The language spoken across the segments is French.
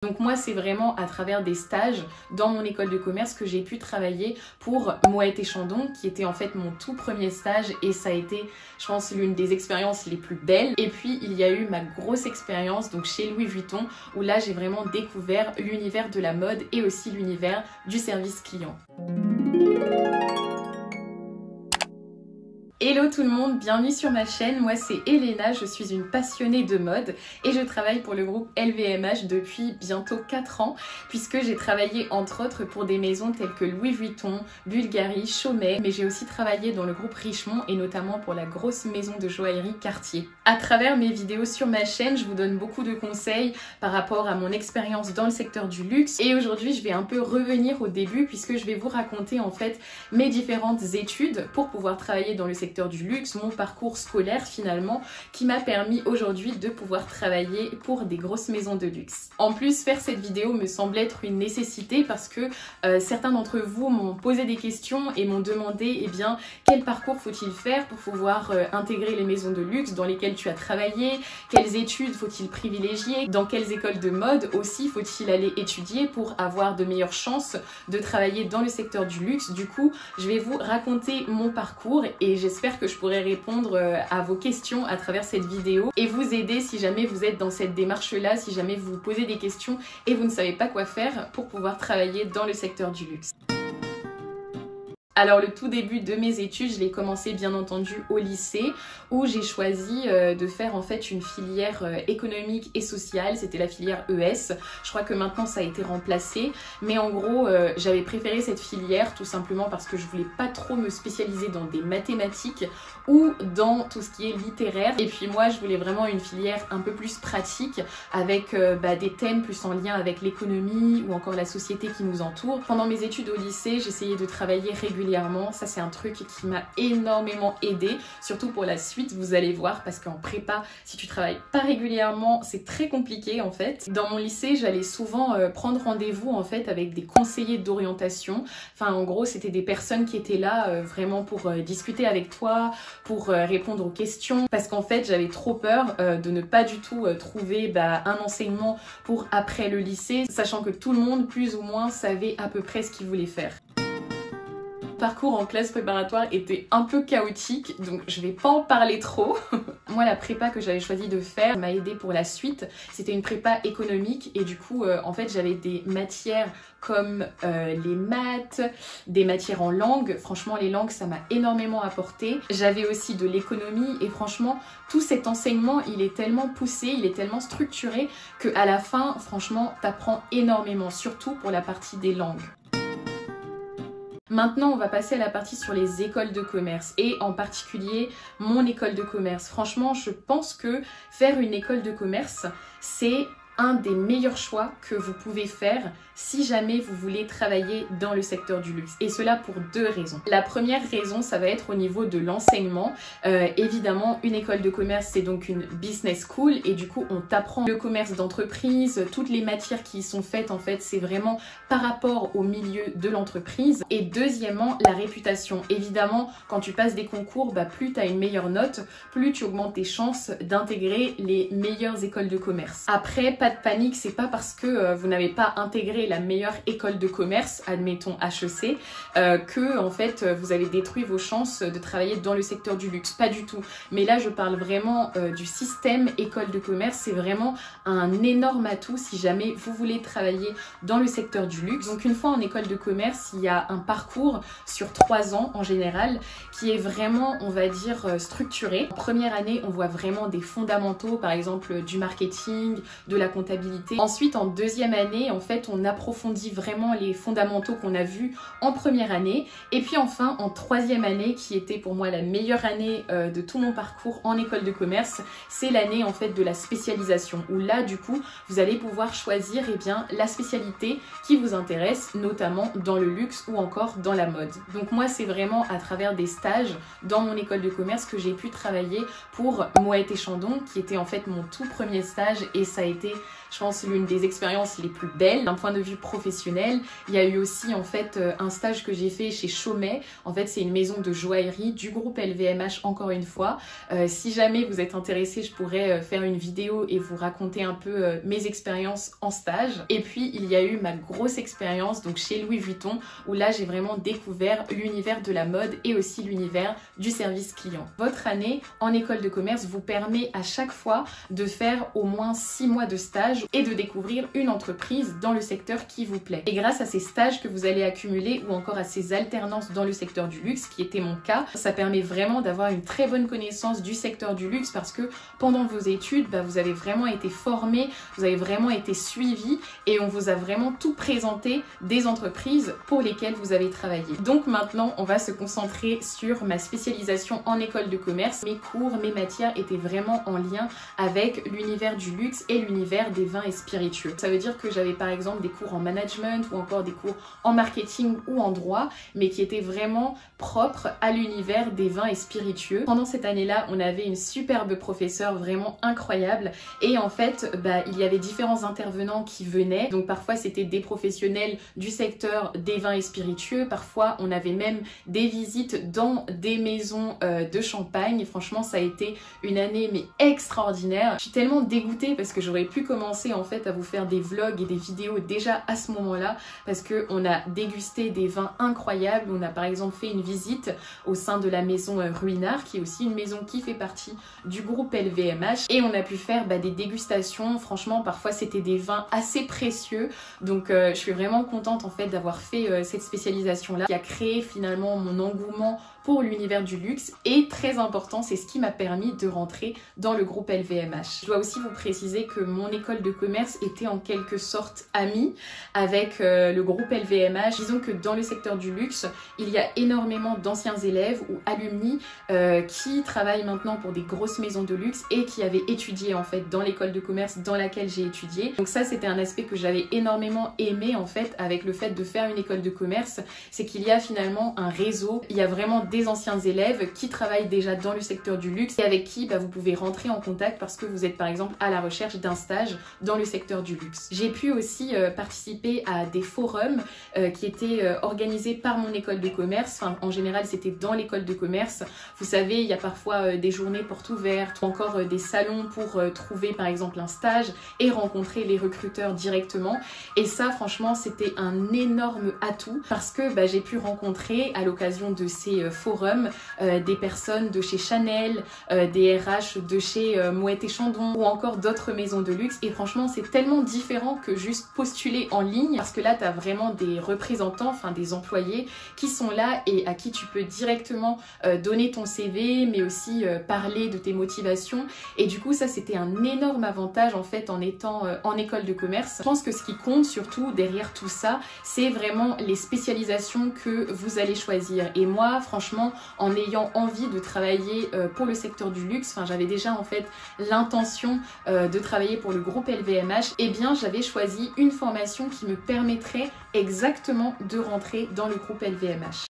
Donc moi, c'est vraiment à travers des stages dans mon école de commerce que j'ai pu travailler pour Moët & Chandon, qui était en fait mon tout premier stage et ça a été, je pense, l'une des expériences les plus belles. Et puis, il y a eu ma grosse expérience donc chez Louis Vuitton où là, j'ai vraiment découvert l'univers de la mode et aussi l'univers du service client. Hello tout le monde, bienvenue sur ma chaîne, moi c'est Elena, je suis une passionnée de mode et je travaille pour le groupe LVMH depuis bientôt 4 ans puisque j'ai travaillé entre autres pour des maisons telles que Louis Vuitton, Bulgari, Chaumet, mais j'ai aussi travaillé dans le groupe Richemont et notamment pour la grosse maison de joaillerie Cartier. À travers mes vidéos sur ma chaîne, je vous donne beaucoup de conseils par rapport à mon expérience dans le secteur du luxe et aujourd'hui je vais un peu revenir au début puisque je vais vous raconter en fait mes différentes études pour pouvoir travailler dans le secteur du luxe, mon parcours scolaire finalement qui m'a permis aujourd'hui de pouvoir travailler pour des grosses maisons de luxe. En plus, faire cette vidéo me semble être une nécessité parce que certains d'entre vous m'ont posé des questions et m'ont demandé quel parcours faut-il faire pour pouvoir intégrer les maisons de luxe dans lesquelles tu as travaillé, quelles études faut-il privilégier, dans quelles écoles de mode aussi faut-il aller étudier pour avoir de meilleures chances de travailler dans le secteur du luxe. Du coup, je vais vous raconter mon parcours et j'espère que je pourrai répondre à vos questions à travers cette vidéo et vous aider si jamais vous êtes dans cette démarche-là, si jamais vous vous posez des questions et vous ne savez pas quoi faire pour pouvoir travailler dans le secteur du luxe. Alors le tout début de mes études, je l'ai commencé bien entendu au lycée où j'ai choisi de faire en fait une filière économique et sociale, c'était la filière ES. Je crois que maintenant ça a été remplacé, mais en gros j'avais préféré cette filière tout simplement parce que je voulais pas trop me spécialiser dans des mathématiques ou dans tout ce qui est littéraire. Et puis moi je voulais vraiment une filière un peu plus pratique avec des thèmes plus en lien avec l'économie ou encore la société qui nous entoure. Pendant mes études au lycée, j'essayais de travailler régulièrement. Ça c'est un truc qui m'a énormément aidée, surtout pour la suite vous allez voir parce qu'en prépa si tu travailles pas régulièrement c'est très compliqué en fait. Dans mon lycée j'allais souvent prendre rendez-vous en fait avec des conseillers d'orientation, enfin en gros c'était des personnes qui étaient là vraiment pour discuter avec toi, pour répondre aux questions parce qu'en fait j'avais trop peur de ne pas du tout trouver un enseignement pour après le lycée, sachant que tout le monde plus ou moins savait à peu près ce qu'il voulait faire. Parcours en classe préparatoire était un peu chaotique, donc je vais pas en parler trop. Moi, la prépa que j'avais choisi de faire m'a aidée pour la suite. C'était une prépa économique et du coup, en fait, j'avais des matières comme les maths, des matières en langue. Franchement, les langues, ça m'a énormément apporté. J'avais aussi de l'économie et franchement, tout cet enseignement, il est tellement poussé, il est tellement structuré qu'à la fin, franchement, t'apprends énormément, surtout pour la partie des langues. Maintenant, on va passer à la partie sur les écoles de commerce et en particulier mon école de commerce. Franchement, je pense que faire une école de commerce, c'est un des meilleurs choix que vous pouvez faire si jamais vous voulez travailler dans le secteur du luxe. Et cela pour deux raisons. La première raison, ça va être au niveau de l'enseignement. Évidemment, une école de commerce, c'est donc une business school et du coup, on t'apprend le commerce d'entreprise, toutes les matières qui y sont faites, en fait, c'est vraiment par rapport au milieu de l'entreprise. Et deuxièmement, la réputation. Évidemment, quand tu passes des concours, plus tu as une meilleure note, plus tu augmentes tes chances d'intégrer les meilleures écoles de commerce. Après, pas de panique, c'est pas parce que vous n'avez pas intégré la meilleure école de commerce, admettons HEC, que en fait vous avez détruit vos chances de travailler dans le secteur du luxe, pas du tout. Mais là je parle vraiment du système école de commerce, c'est vraiment un énorme atout si jamais vous voulez travailler dans le secteur du luxe. Donc une fois en école de commerce, il y a un parcours sur 3 ans en général qui est vraiment, on va dire, structuré. En première année, on voit vraiment des fondamentaux, par exemple du marketing, de la comptabilité. Ensuite, en deuxième année, en fait, on approfondit vraiment les fondamentaux qu'on a vus en première année. Et puis enfin, en troisième année, qui était pour moi la meilleure année de tout mon parcours en école de commerce, c'est l'année en fait de la spécialisation, où là, du coup, vous allez pouvoir choisir la spécialité qui vous intéresse, notamment dans le luxe ou encore dans la mode. Donc moi, c'est vraiment à travers des stages dans mon école de commerce que j'ai pu travailler pour Moët & Chandon, qui était en fait mon tout premier stage et ça a été je pense, l'une des expériences les plus belles d'un point de vue professionnel. Il y a eu aussi en fait un stage que j'ai fait chez Chaumet. En fait, c'est une maison de joaillerie du groupe LVMH encore une fois. Si jamais vous êtes intéressé, je pourrais faire une vidéo et vous raconter un peu mes expériences en stage. Et puis, il y a eu ma grosse expérience donc chez Louis Vuitton où là, j'ai vraiment découvert l'univers de la mode et aussi l'univers du service client. Votre année en école de commerce vous permet à chaque fois de faire au moins 6 mois de stage et de découvrir une entreprise dans le secteur qui vous plaît. Et grâce à ces stages que vous allez accumuler ou encore à ces alternances dans le secteur du luxe, qui était mon cas, ça permet vraiment d'avoir une très bonne connaissance du secteur du luxe parce que pendant vos études, vous avez vraiment été formé, vous avez vraiment été suivi et on vous a vraiment tout présenté des entreprises pour lesquelles vous avez travaillé. Donc maintenant, on va se concentrer sur ma spécialisation en école de commerce. Mes cours, mes matières étaient vraiment en lien avec l'univers du luxe et l'univers des vins et spiritueux. Ça veut dire que j'avais par exemple des cours en management ou encore des cours en marketing ou en droit, mais qui étaient vraiment propres à l'univers des vins et spiritueux. Pendant cette année-là, on avait une superbe professeure vraiment incroyable et en fait, il y avait différents intervenants qui venaient. Donc parfois, c'était des professionnels du secteur des vins et spiritueux. Parfois, on avait même des visites dans des maisons de champagne. Et franchement, ça a été une année mais extraordinaire. Je suis tellement dégoûtée parce que j'aurais pu commencer en fait à vous faire des vlogs et des vidéos déjà à ce moment-là parce qu'on a dégusté des vins incroyables. On a par exemple fait une visite au sein de la maison Ruinart qui est aussi une maison qui fait partie du groupe LVMH et on a pu faire des dégustations. Franchement, parfois c'était des vins assez précieux. Donc je suis vraiment contente en fait d'avoir fait cette spécialisation-là qui a créé finalement mon engouement pour l'univers du luxe et très important, c'est ce qui m'a permis de rentrer dans le groupe LVMH. Je dois aussi vous préciser que mon école de commerce était en quelque sorte amie avec le groupe LVMH. Disons que dans le secteur du luxe, il y a énormément d'anciens élèves ou alumni qui travaillent maintenant pour des grosses maisons de luxe et qui avaient étudié en fait dans l'école de commerce dans laquelle j'ai étudié. Donc ça, c'était un aspect que j'avais énormément aimé en fait avec le fait de faire une école de commerce, c'est qu'il y a finalement un réseau, il y a vraiment des anciens élèves qui travaillent déjà dans le secteur du luxe et avec qui vous pouvez rentrer en contact parce que vous êtes par exemple à la recherche d'un stage dans le secteur du luxe. J'ai pu aussi participer à des forums qui étaient organisés par mon école de commerce. Enfin, en général, c'était dans l'école de commerce. Vous savez, il y a parfois des journées portes ouvertes ou encore des salons pour trouver par exemple un stage et rencontrer les recruteurs directement. Et ça, franchement, c'était un énorme atout parce que j'ai pu rencontrer à l'occasion de ces forums des personnes de chez Chanel, des RH de chez Moët & Chandon ou encore d'autres maisons de luxe. Et franchement, c'est tellement différent que juste postuler en ligne parce que là, tu as vraiment des représentants, enfin des employés qui sont là et à qui tu peux directement donner ton CV, mais aussi parler de tes motivations. Et du coup, ça, c'était un énorme avantage en fait en étant en école de commerce. Je pense que ce qui compte surtout derrière tout ça, c'est vraiment les spécialisations que vous allez choisir. Et moi, franchement, en ayant envie de travailler pour le secteur du luxe, j'avais déjà en fait l'intention de travailler pour le groupe LVMH, et bien j'avais choisi une formation qui me permettrait exactement de rentrer dans le groupe LVMH.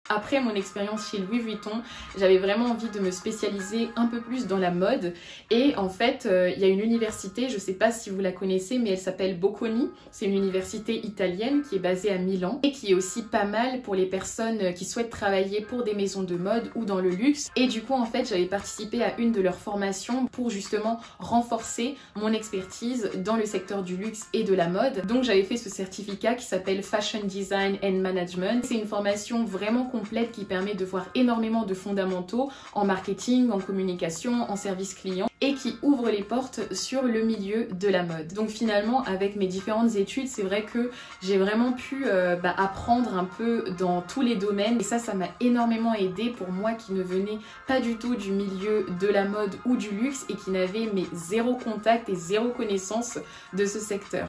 Après mon expérience chez Louis Vuitton, j'avais vraiment envie de me spécialiser un peu plus dans la mode et en fait il y a une université, je sais pas si vous la connaissez, mais elle s'appelle Bocconi. C'est une université italienne qui est basée à Milan et qui est aussi pas mal pour les personnes qui souhaitent travailler pour des maisons de mode ou dans le luxe. Et du coup en fait j'avais participé à une de leurs formations pour justement renforcer mon expertise dans le secteur du luxe et de la mode. Donc j'avais fait ce certificat qui s'appelle Fashion Design and Management. C'est une formation vraiment complète qui permet de voir énormément de fondamentaux en marketing, en communication, en service client et qui ouvre les portes sur le milieu de la mode. Donc finalement avec mes différentes études, c'est vrai que j'ai vraiment pu apprendre un peu dans tous les domaines et ça m'a énormément aidé pour moi qui ne venais pas du tout du milieu de la mode ou du luxe et qui n'avait zéro contact et zéro connaissance de ce secteur.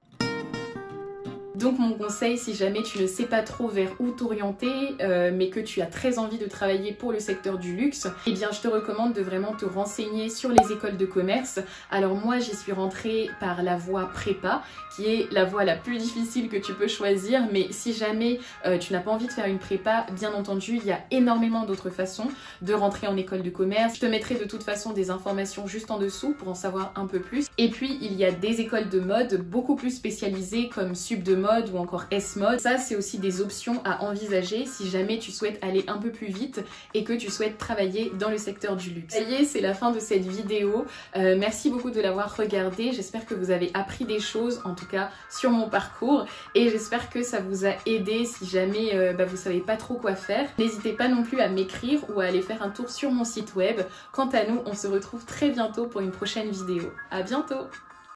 Donc mon conseil, si jamais tu ne sais pas trop vers où t'orienter, mais que tu as très envie de travailler pour le secteur du luxe, eh bien je te recommande de vraiment te renseigner sur les écoles de commerce. Alors moi j'y suis rentrée par la voie prépa, qui est la voie la plus difficile que tu peux choisir, mais si jamais tu n'as pas envie de faire une prépa, bien entendu il y a énormément d'autres façons de rentrer en école de commerce. Je te mettrai de toute façon des informations juste en dessous pour en savoir un peu plus. Et puis il y a des écoles de mode beaucoup plus spécialisées comme Sub de mode ou encore S-Mode. Ça c'est aussi des options à envisager si jamais tu souhaites aller un peu plus vite et que tu souhaites travailler dans le secteur du luxe. Ça y est, c'est la fin de cette vidéo. Merci beaucoup de l'avoir regardée. J'espère que vous avez appris des choses, en tout cas sur mon parcours, et j'espère que ça vous a aidé si jamais vous savez pas trop quoi faire. N'hésitez pas non plus à m'écrire ou à aller faire un tour sur mon site web. Quant à nous, on se retrouve très bientôt pour une prochaine vidéo. À bientôt!